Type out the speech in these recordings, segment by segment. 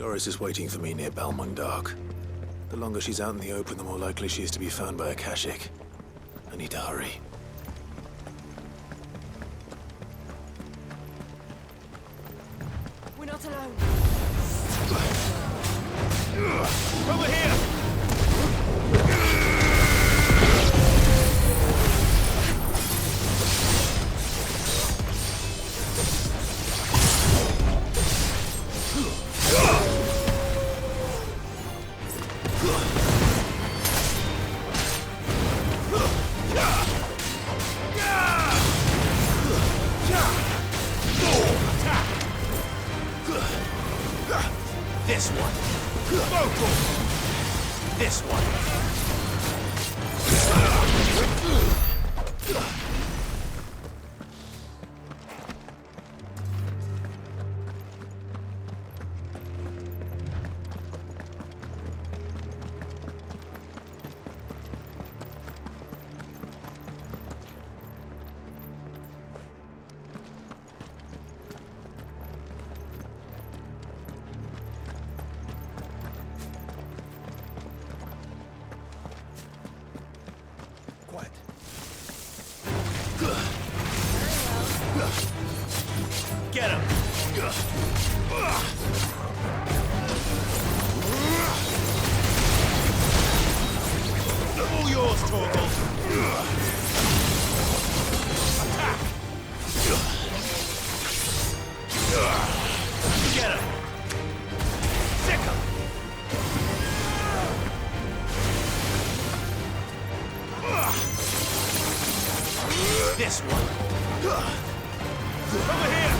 Doris is waiting for me near Balmung Dock. The longer she's out in the open, the more likely she is to be found by a Kashik. I need to hurry. We're not alone. Over here! This one. This one. Quiet. Get him! All yours, Torgal! Attack! Get him! Sick him! This one. Over here.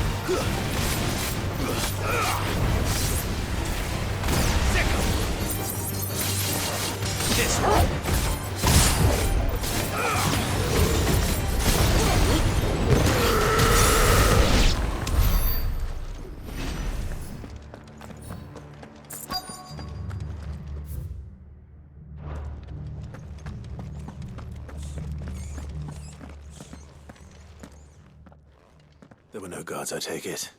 Sick him. This one. There were no guards, I take it.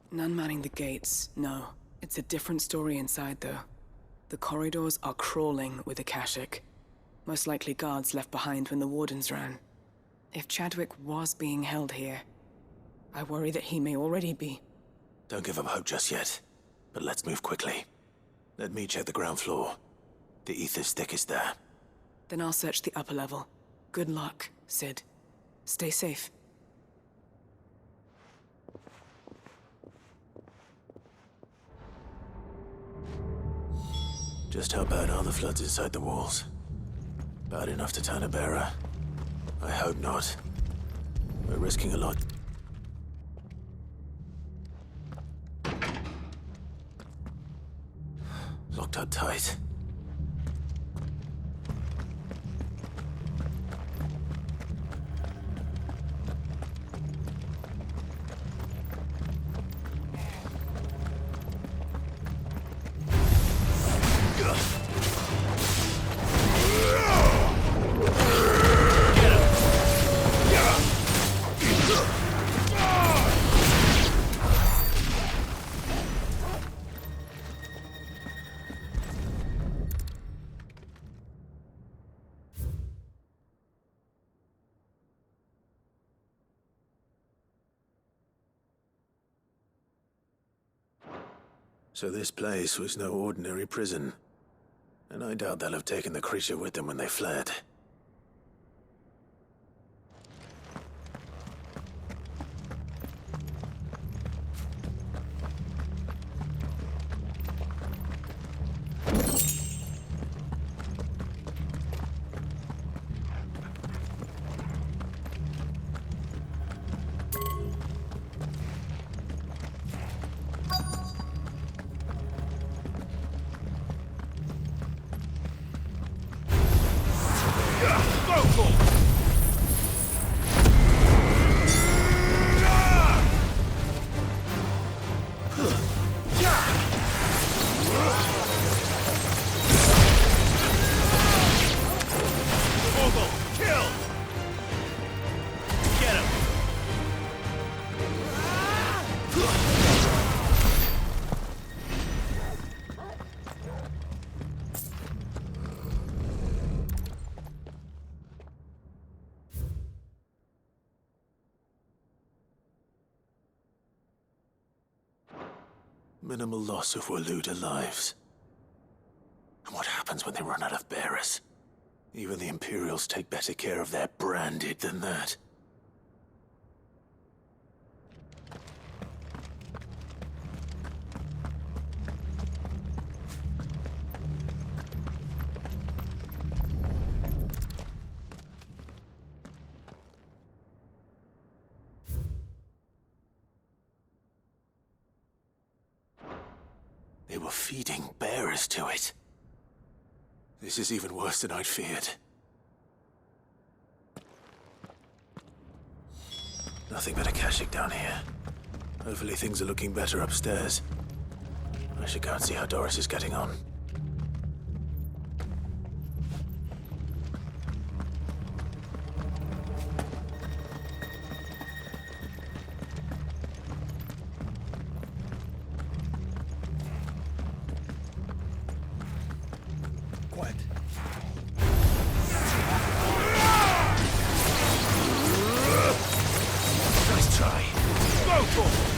None manning the gates, no. It's a different story inside, though. The corridors are crawling with Akashic. Most likely guards left behind when the wardens ran. If Chadwick was being held here, I worry that he may already be. Don't give up hope just yet, but let's move quickly. Let me check the ground floor. The ether stick is there. Then I'll search the upper level. Good luck, Sid. Stay safe. Just how bad are the floods inside the walls? Bad enough to turn a bearer? I hope not. We're risking a lot. Locked up tight. So this place was no ordinary prison. And I doubt they'll have taken the creature with them when they fled. Minimal loss of Waluda lives. And what happens when they run out of bearers? Even the Imperials take better care of their branded than that. They were feeding bearers to it. This is even worse than I'd feared. Nothing but a Kashyyyk down here. Hopefully things are looking better upstairs. I should go and see how Doris is getting on. Quiet. Nice try. Go for it!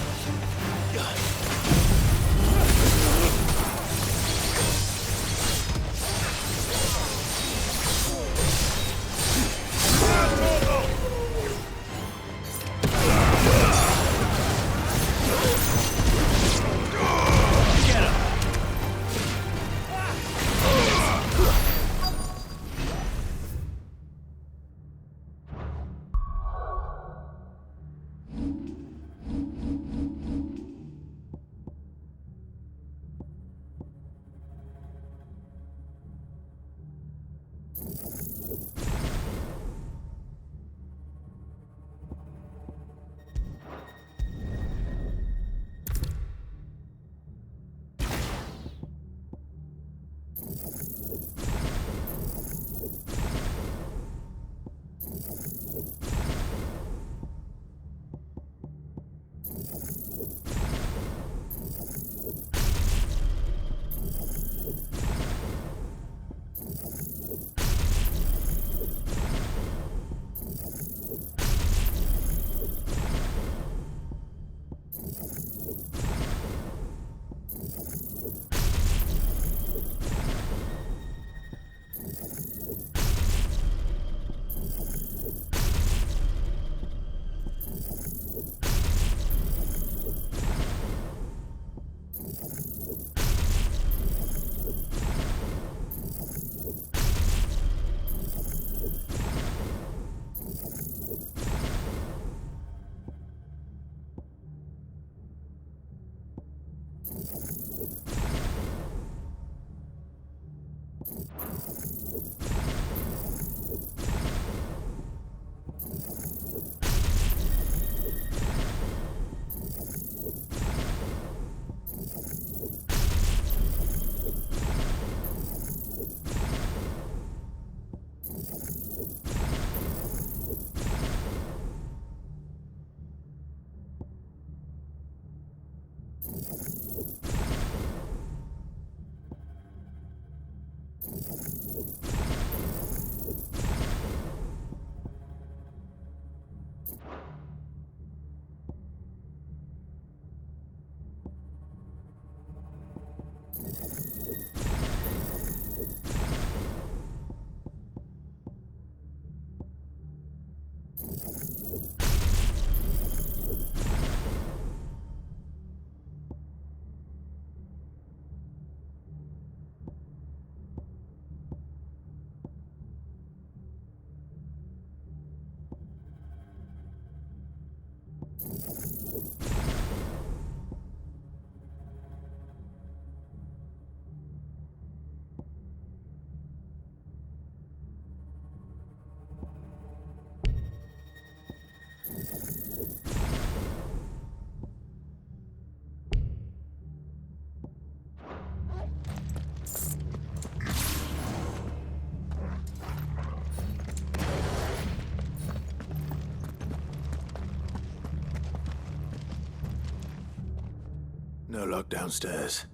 No lock downstairs.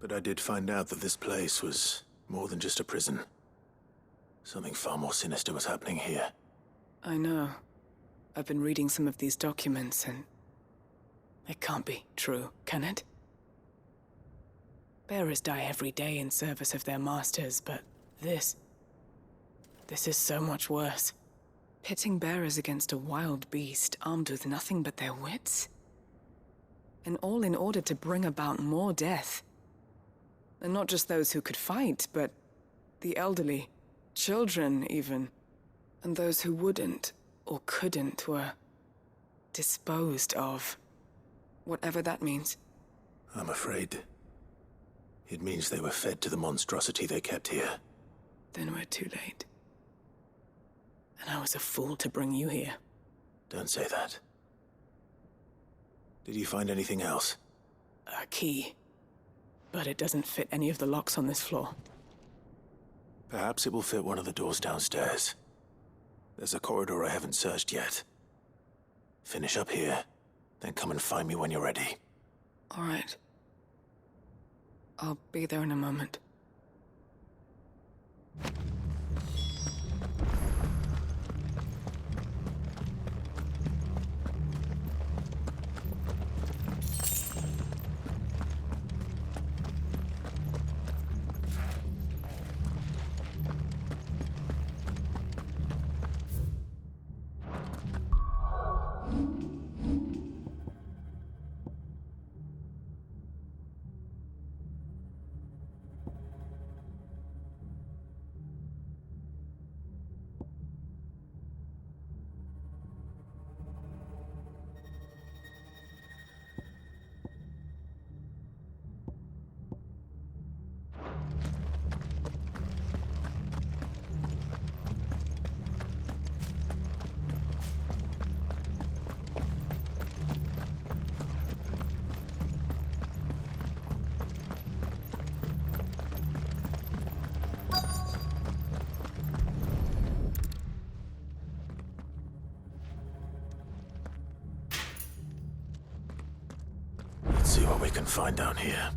But I did find out that this place was more than just a prison. Something far more sinister was happening here. I know. I've been reading some of these documents, and It can't be true, can it? Bearers die every day in service of their masters, but this is so much worse. Pitting bearers against a wild beast armed with nothing but their wits? And all in order to bring about more death. And not just those who could fight, but the elderly, children even. And those who wouldn't or couldn't were disposed of. Whatever that means. I'm afraid it means they were fed to the monstrosity they kept here. Then we're too late. And I was a fool to bring you here. Don't say that. Did you find anything else? A key. But it doesn't fit any of the locks on this floor. Perhaps it will fit one of the doors downstairs. There's a corridor I haven't searched yet. Finish up here, then come and find me when you're ready. All right. I'll be there in a moment. Let's see what we can find down here.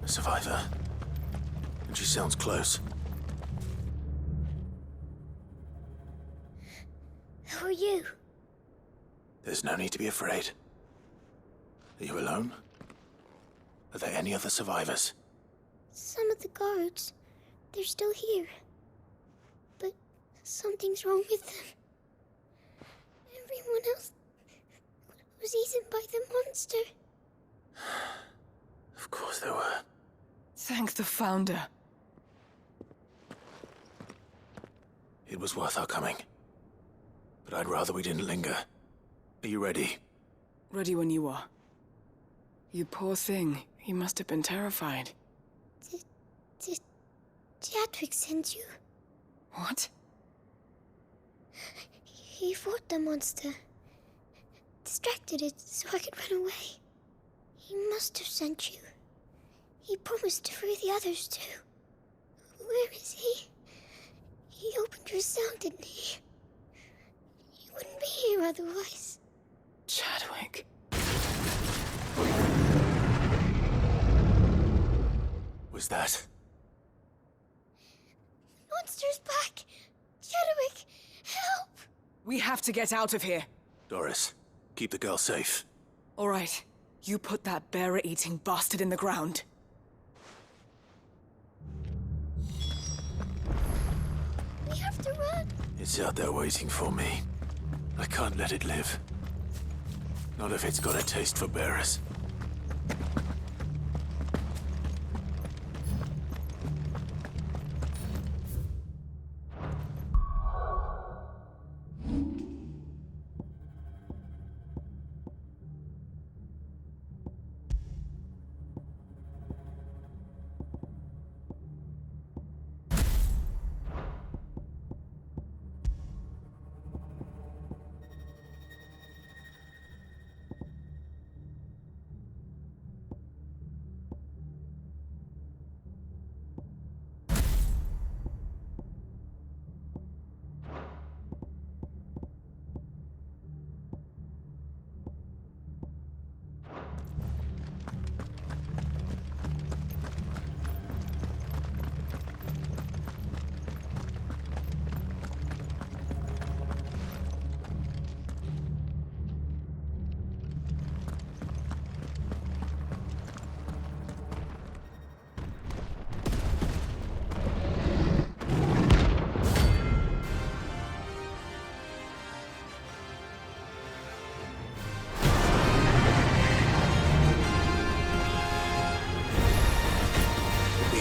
A survivor. And she sounds close. Who are you? There's no need to be afraid. Are you alone? Are there any other survivors? Some of the guards. They're still here. But something's wrong with them. Everyone else was eaten by the monster. Of course there were. Thank the Founder. It was worth our coming. But I'd rather we didn't linger. Are you ready? Ready when you are. You poor thing. You must have been terrified. Did Chadwick send you? What? He fought the monster. Distracted it so I could run away. He must have sent you. He promised to free the others too. Where is he? He opened your cell, didn't he? You wouldn't be here otherwise. Chadwick. Was that? Monster's back! Chadwick, help! We have to get out of here. Doris, keep the girl safe. All right. You put that bearer-eating bastard in the ground. We have to run! It's out there waiting for me. I can't let it live. Not if it's got a taste for bearers.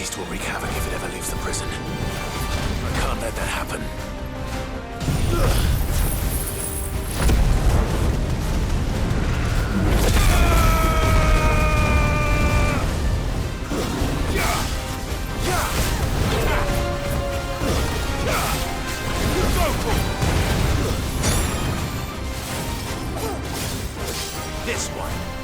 beast will wreak havoc if it ever leaves the prison. I can't let that happen. This one.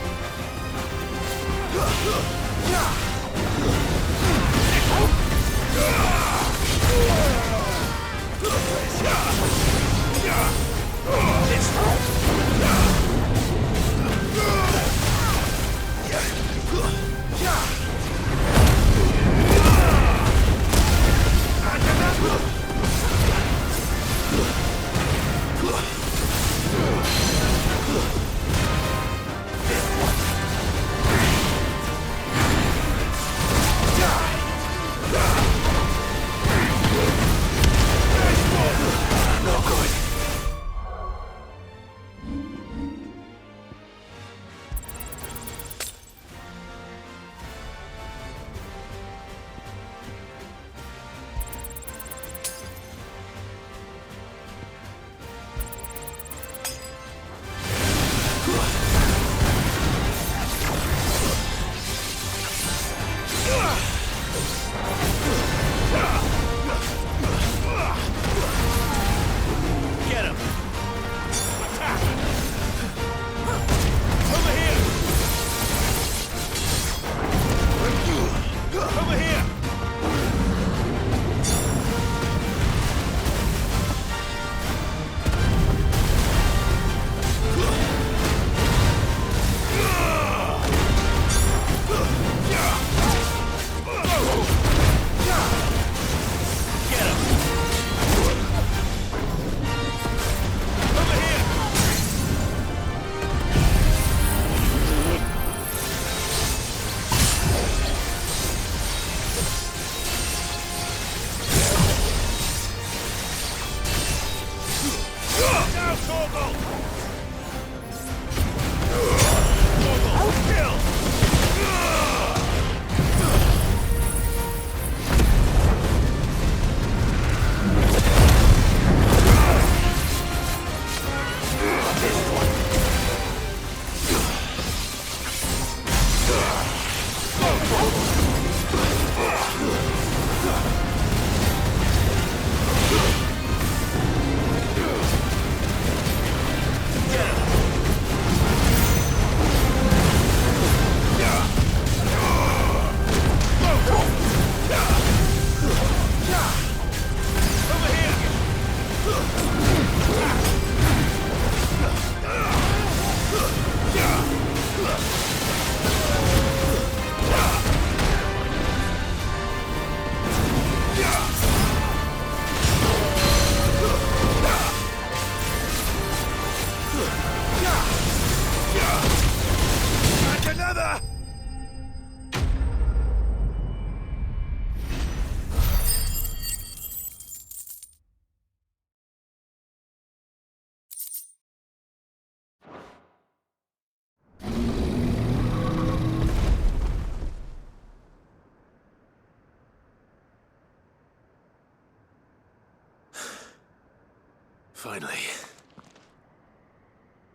Finally.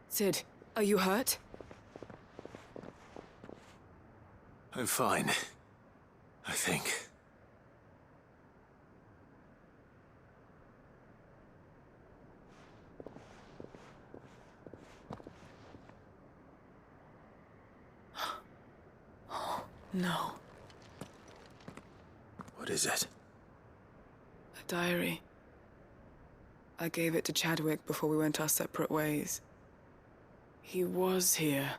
Sid, are you hurt? I'm fine. I think. No. What is it? A diary. I gave it to Chadwick before we went our separate ways. He was here.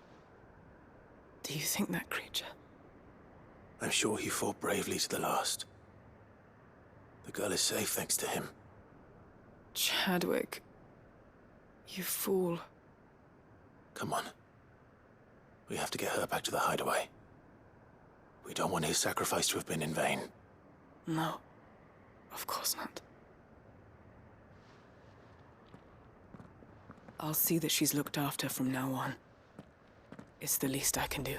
Do you think that creature? I'm sure he fought bravely to the last. The girl is safe thanks to him. Chadwick. You fool. Come on. We have to get her back to the hideaway. We don't want his sacrifice to have been in vain. No. Of course not. I'll see that she's looked after from now on. It's the least I can do.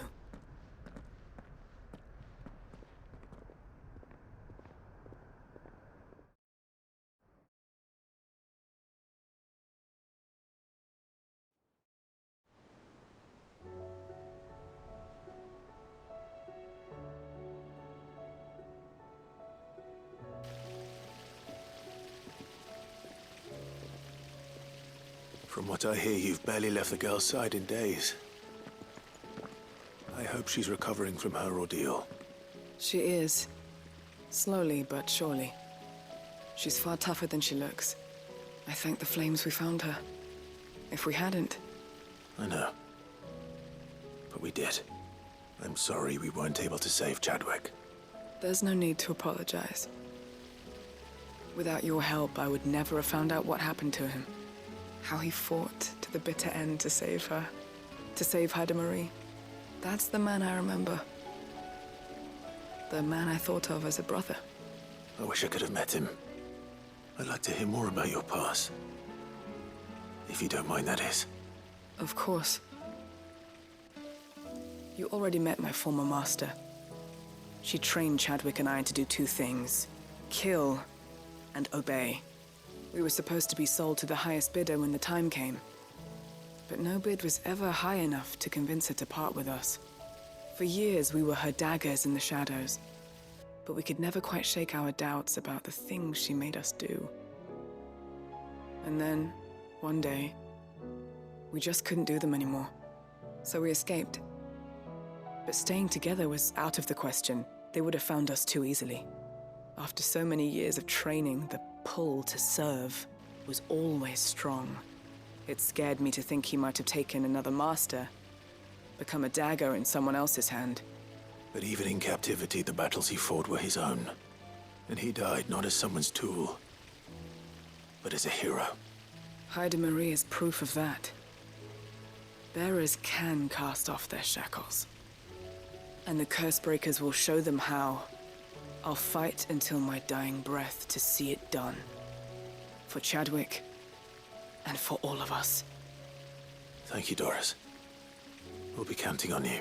From what I hear, you've barely left the girl's side in days. I hope she's recovering from her ordeal. She is. Slowly but surely. She's far tougher than she looks. I thank the flames we found her. If we hadn't... I know. But we did. I'm sorry we weren't able to save Chadwick. There's no need to apologize. Without your help, I would never have found out what happened to him. How he fought to the bitter end to save her. To save Haida Marie. That's the man I remember. The man I thought of as a brother. I wish I could have met him. I'd like to hear more about your past. If you don't mind, that is. Of course. You already met my former master. She trained Chadwick and I to do two things. Kill and obey. We were supposed to be sold to the highest bidder when the time came. But no bid was ever high enough to convince her to part with us. For years, we were her daggers in the shadows. But we could never quite shake our doubts about the things she made us do. And then, one day, we just couldn't do them anymore. So we escaped. But staying together was out of the question. They would have found us too easily. After so many years of training, the pull to serve was always strong. It scared me to think he might have taken another master, become a dagger in someone else's hand. But even in captivity, the battles he fought were his own. And he died not as someone's tool, but as a hero. Haida Marie is proof of that. Bearers can cast off their shackles. And the Cursebreakers will show them how. I'll fight until my dying breath to see it done. For Chadwick, and for all of us. Thank you, Doris. We'll be counting on you.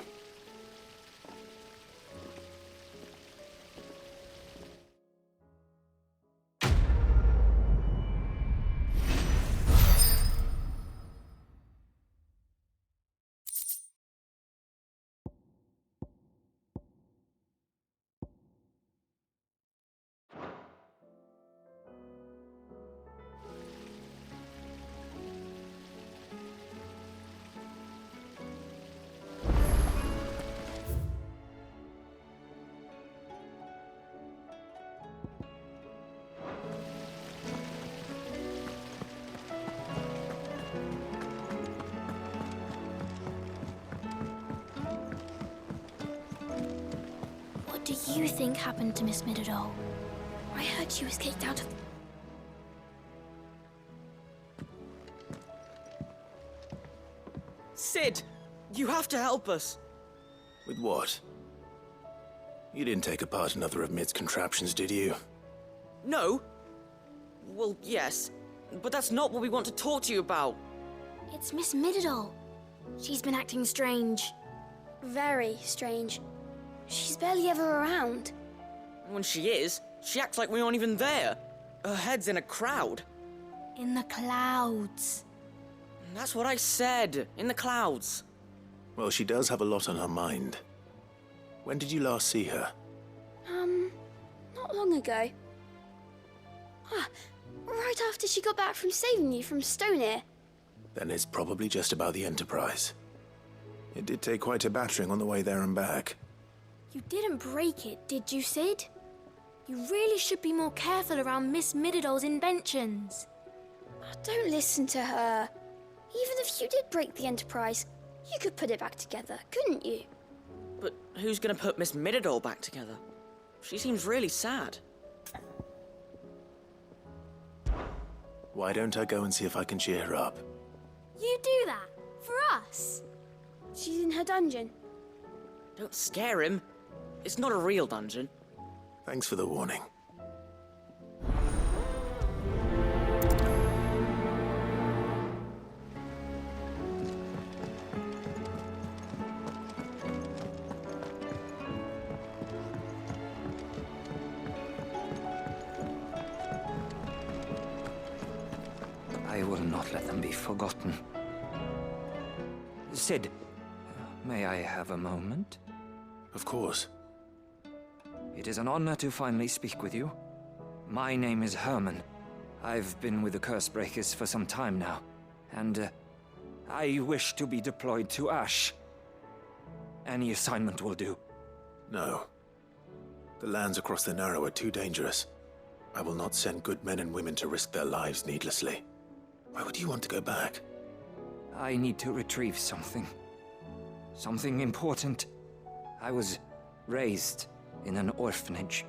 What do you think happened to Miss Middledore? I heard she was kicked out of... Sid! You have to help us! With what? You didn't take apart another of Mid's contraptions, did you? No? Well, yes. But that's not what we want to talk to you about. It's Miss Middledore. She's been acting strange. Very strange. She's barely ever around. When she is, she acts like we aren't even there. Her head's in a crowd. In the clouds. That's what I said. In the clouds. Well, she does have a lot on her mind. When did you last see her? Not long ago. Right after she got back from saving you from Stonear. Then it's probably just about the Enterprise. It did take quite a battering on the way there and back. You didn't break it, did you, Sid? You really should be more careful around Miss Middeldore's inventions. Don't listen to her. Even if you did break the Enterprise, you could put it back together, couldn't you? But who's gonna put Miss Middledore back together? She seems really sad. Why don't I go and see if I can cheer her up? You do that? For us? She's in her dungeon. Don't scare him. It's not a real dungeon. Thanks for the warning. I will not let them be forgotten. Sid, may I have a moment? Of course. It is an honor to finally speak with you. My name is Herman. I've been with the Cursebreakers for some time now. And I wish to be deployed to Ash. Any assignment will do. No. The lands across the Narrow are too dangerous. I will not send good men and women to risk their lives needlessly. Why would you want to go back? I need to retrieve something. Something important. I was raised in an orphanage.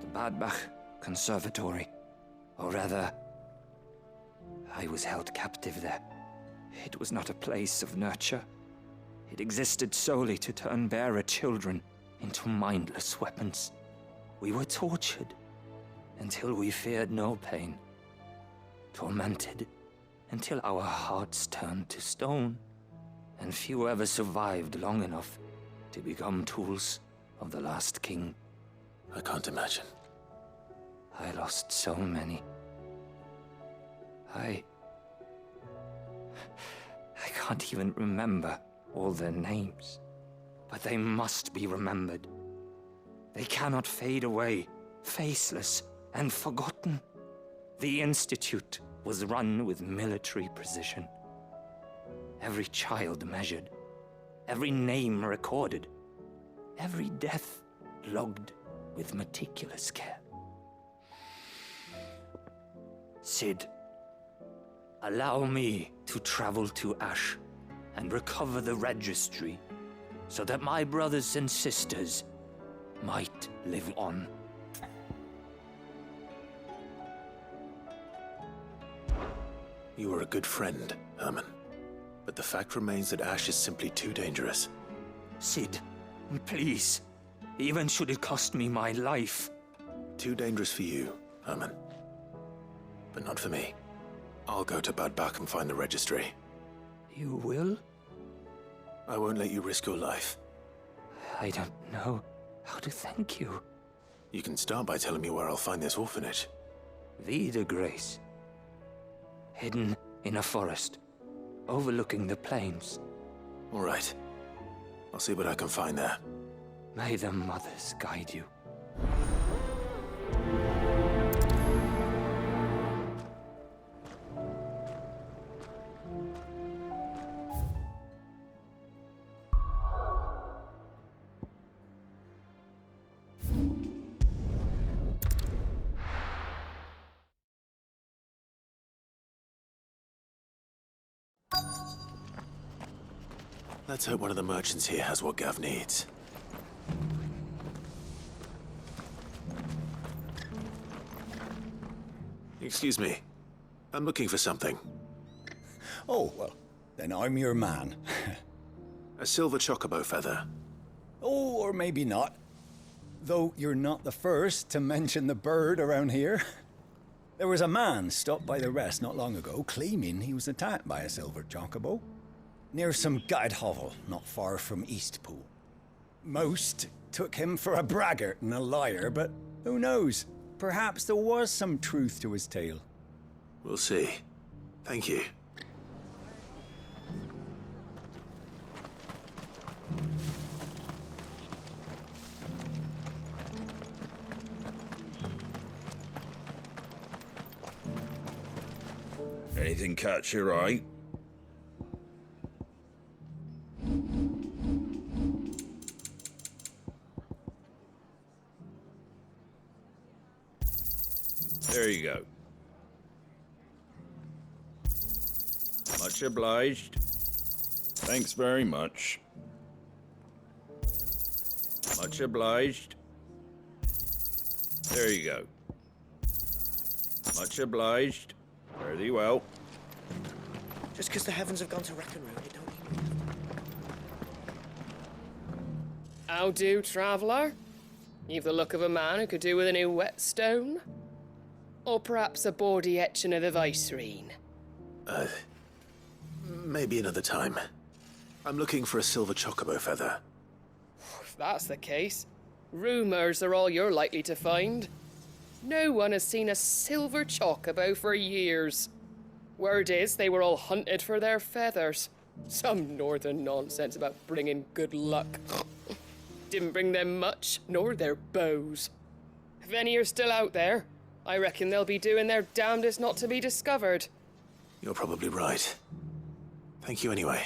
The Badbach Conservatory. Or rather, I was held captive there. It was not a place of nurture. It existed solely to turn bearer children into mindless weapons. We were tortured until we feared no pain. Tormented until our hearts turned to stone. And few ever survived long enough to become tools of the last king. I can't imagine. I lost so many. I can't even remember all their names. But they must be remembered. They cannot fade away, faceless and forgotten. The Institute was run with military precision. Every child measured, every name recorded, every death logged with meticulous care. Sid, allow me to travel to Ash and recover the registry so that my brothers and sisters might live on. You are a good friend, Herman. But the fact remains that Ash is simply too dangerous. Sid, please. Even should it cost me my life. Too dangerous for you, Herman. But not for me. I'll go to Bad Bach and find the registry. You will? I won't let you risk your life. I don't know how to thank you. You can start by telling me where I'll find this orphanage. Vie de Grace. Hidden in a forest, overlooking the plains. All right. I'll see what I can find there. May the mothers guide you. Let's hope one of the merchants here has what Gav needs. Excuse me. I'm looking for something. Oh, well, then I'm your man. A silver chocobo feather. Oh, or maybe not. Though you're not the first to mention the bird around here. There was a man stopped by the rest not long ago claiming he was attacked by a silver chocobo. Near some gutted hovel not far from Eastpool. Most took him for a braggart and a liar, but who knows? Perhaps there was some truth to his tale. We'll see. Thank you. Anything catch your eye? There you go. Much obliged. Thanks very much. Much obliged. There you go. Much obliged. Fare thee well. Just because the heavens have gone to rack and ruin, it don't mean... How do, traveller? You've the look of a man who could do with a new whetstone. Or perhaps a bawdy etching of the Vicerine. Maybe another time. I'm looking for a silver chocobo feather. If that's the case, rumours are all you're likely to find. No one has seen a silver chocobo for years. Word is they were all hunted for their feathers. Some northern nonsense about bringing good luck. Didn't bring them much, nor their bows. If any are still out there, I reckon they'll be doing their damnedest not to be discovered. You're probably right. Thank you anyway.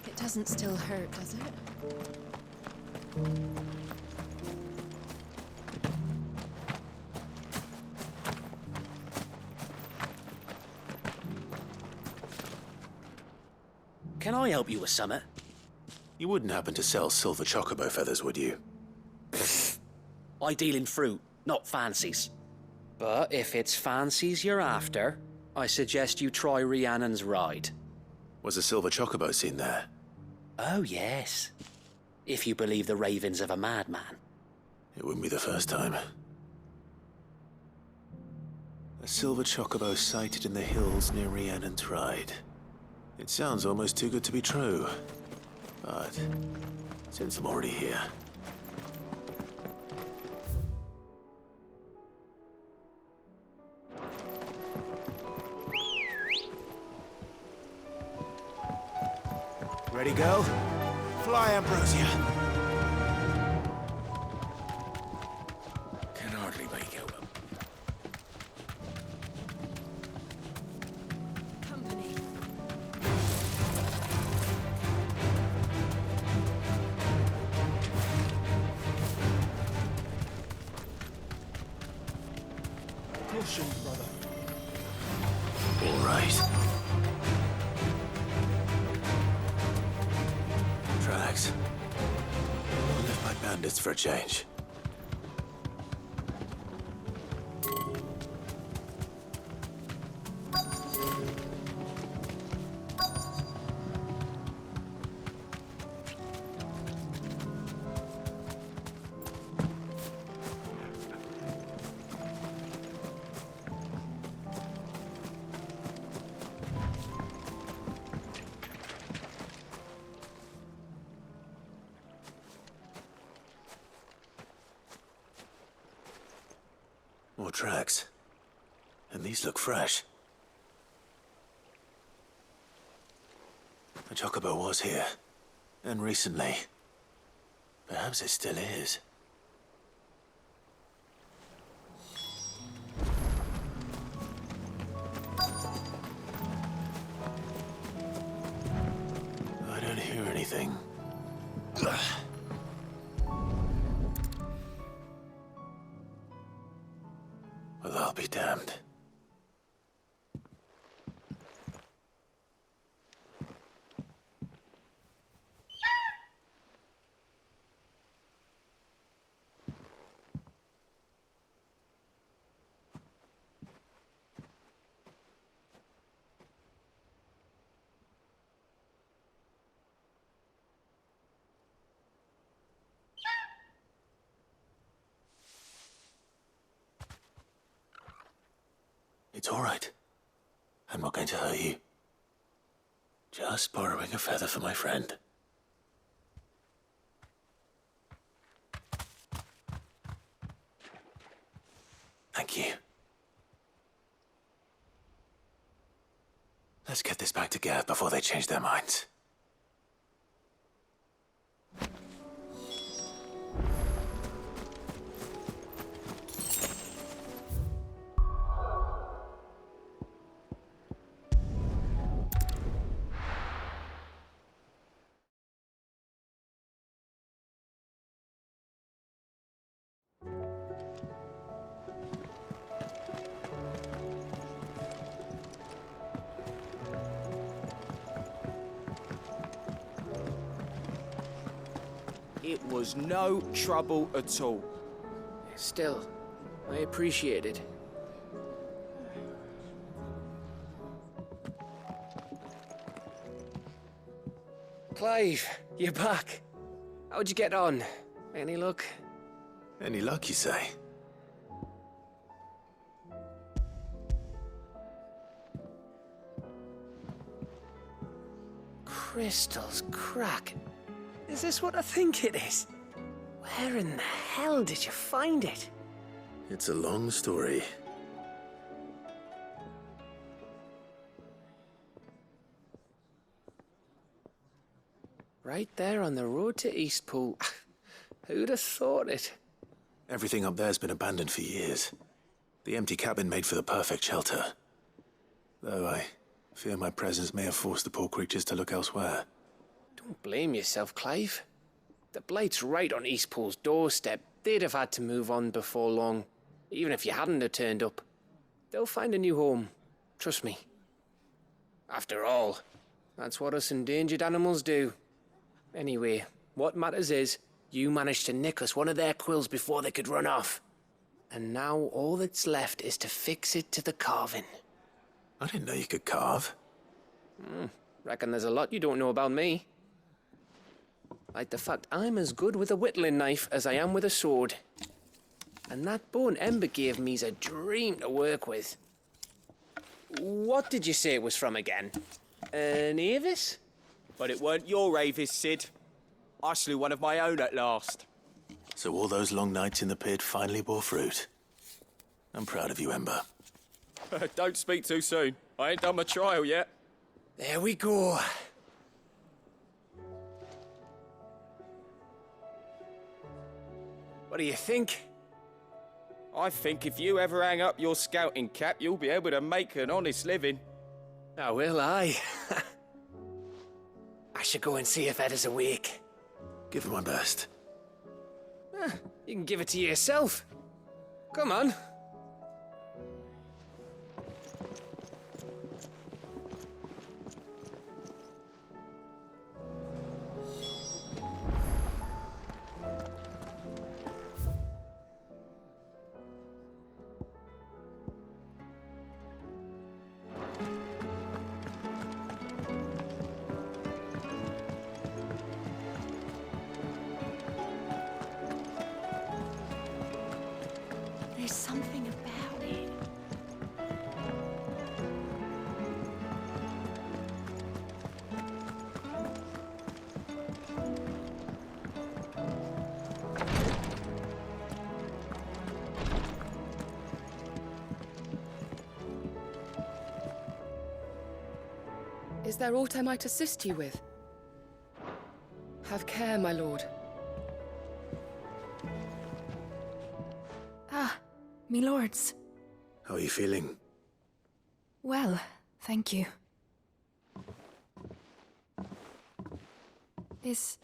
It doesn't still hurt, does it? Can I help you with summit? You wouldn't happen to sell silver chocobo feathers, would you? I deal in fruit, not fancies. But if it's fancies you're after, I suggest you try Rhiannon's ride. Was a silver chocobo seen there? Oh, yes. If you believe the ravings of a madman. It wouldn't be the first time. A silver chocobo sighted in the hills near Rhiannon's Ride. It sounds almost too good to be true. But since I'm already here... Ready, go? Fly, Ambrosia. Can hardly make out. Company. Caution, brother. All right. Tracks. Left by bandits for a change. More tracks. And these look fresh. The chocobo was here. And recently. Perhaps it still is. I don't hear anything. Well, I'll be damned. It's all right. I'm not going to hurt you. Just borrowing a feather for my friend. Thank you. Let's get this back to Gav before they change their minds. It was no trouble at all. Still, I appreciate it. Clive, you're back. How'd you get on? Any luck? Any luck, you say? Crystals crack. Is this what I think it is? Where in the hell did you find it? It's a long story. Right there on the road to Eastpool. Who'd have thought it? Everything up there's been abandoned for years. The empty cabin made for the perfect shelter. Though I fear my presence may have forced the poor creatures to look elsewhere. Don't blame yourself, Clive. The Blight's right on Eastpool's doorstep. They'd have had to move on before long, even if you hadn't have turned up. They'll find a new home. Trust me. After all, that's what us endangered animals do. Anyway, what matters is, you managed to nick us one of their quills before they could run off. And now all that's left is to fix it to the carving. I didn't know you could carve. Reckon there's a lot you don't know about me. Like the fact I'm as good with a whittling knife as I am with a sword. And that bone Ember gave me's a dream to work with. What did you say it was from again? An Avis? But it weren't your Avis, Sid. I slew one of my own at last. So all those long nights in the pit finally bore fruit. I'm proud of you, Ember. Don't speak too soon. I ain't done my trial yet. There we go. What do you think? I think if you ever hang up your scouting cap, you'll be able to make an honest living. Oh, will I? I should go and see if Ed is awake. Give it my best. You can give it to yourself. Come on. There's something about it. Is there aught I might assist you with? Have care, my lord. Ah, me lords. How are you feeling? Well, thank you. Is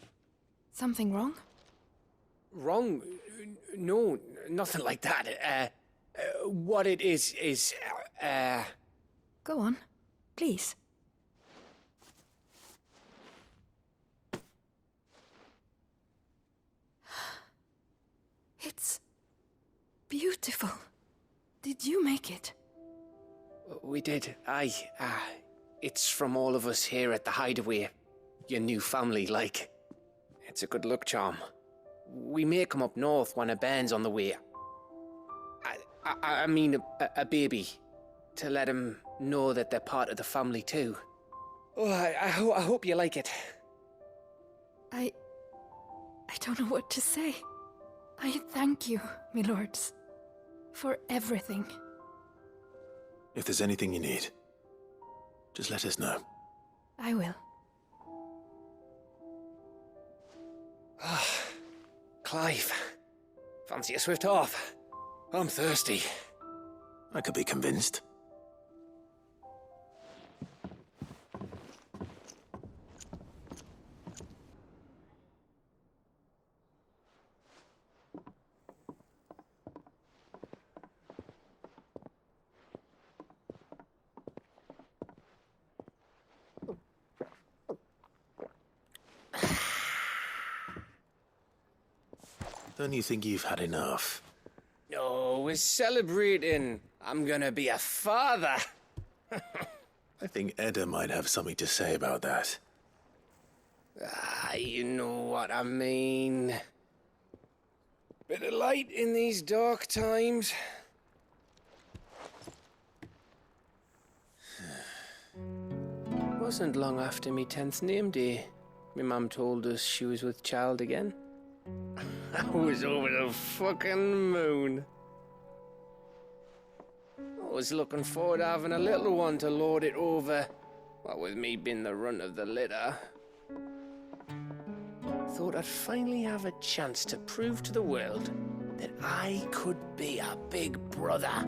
something wrong? Wrong? No, nothing like that. What it is... Go on, please. It's beautiful. Did you make it? We did. Aye. It's from all of us here at the Hideaway. Your new family, like. It's a good luck charm. We may come up north when a band's on the way. I mean a baby. To let him know that they're part of the family too. Oh, I hope you like it. I don't know what to say. I thank you, my lords, for everything. If there's anything you need, just let us know. I will. Clive, fancy a swift off? I'm thirsty. I could be convinced. Don't you think you've had enough? No, we're celebrating. I'm gonna be a father. I think Edda might have something to say about that. You know what I mean. Bit of light in these dark times. wasn't long after me 10th name day. My mum told us she was with child again. I was over the fucking moon. I was looking forward to having a little one to lord it over, what with me being the runt of the litter. Thought I'd finally have a chance to prove to the world that I could be a big brother.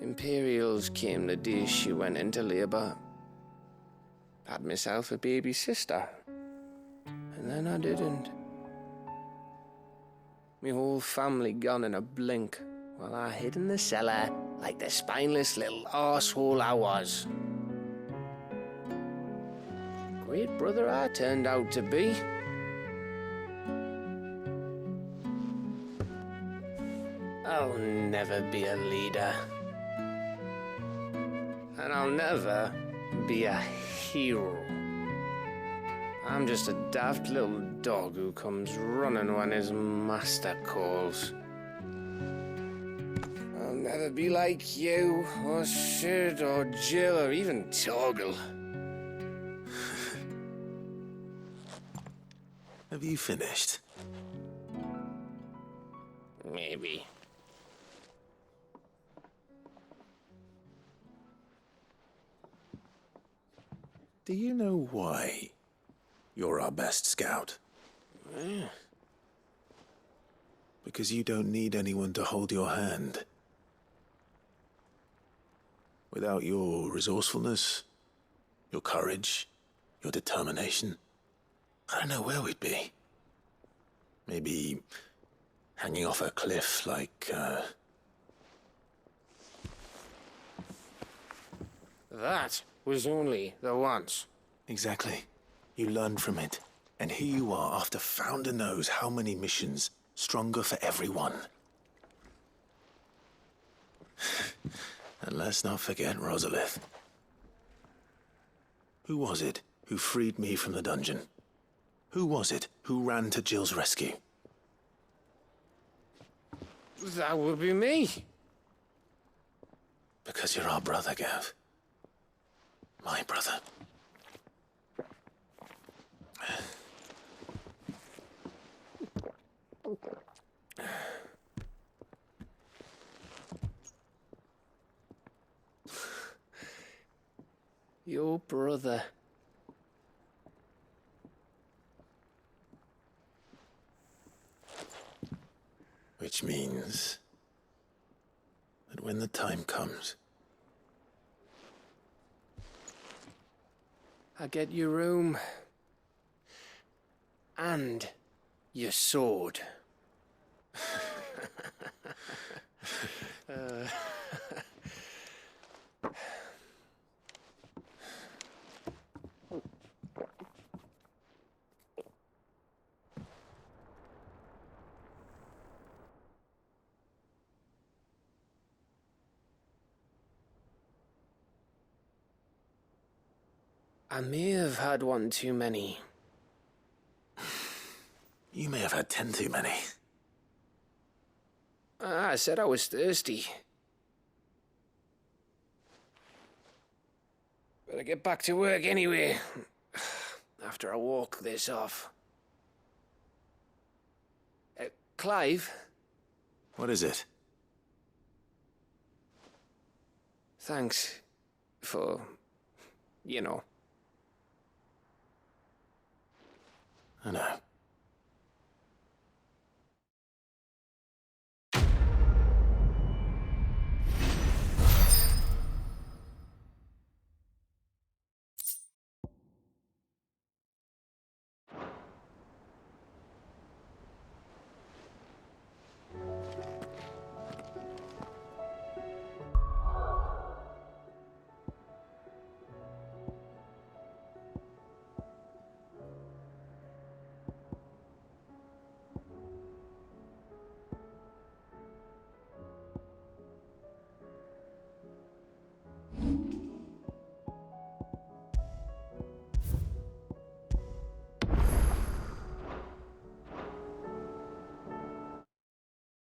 Imperials came the day she went into labour. Had myself a baby sister, and then I didn't. My whole family gone in a blink, while I hid in the cellar like the spineless little arsehole I was. Great brother I turned out to be. I'll never be a leader. And I'll never be a hero. I'm just a daft little dog who comes running when his master calls. I'll never be like you, or Sid, or Jill, or even Torgal. Have you finished? Maybe. Do you know why you're our best scout? Because you don't need anyone to hold your hand. Without your resourcefulness, your courage, your determination, I don't know where we'd be. Maybe hanging off a cliff like, That was only the once. Exactly. You learned from it. And here you are after Founder knows how many missions, stronger for everyone. And let's not forget Rosalith. Who was it who freed me from the dungeon? Who was it who ran to Jill's rescue? That would be me. Because you're our brother, Gav. My brother. Your brother. Which means that when the time comes, I get your room. And your sword. I may have had one too many. you may have had 10 too many. I said I was thirsty. Better get back to work anyway. After I walk this off. Clive? What is it? Thanks for, you know. I know.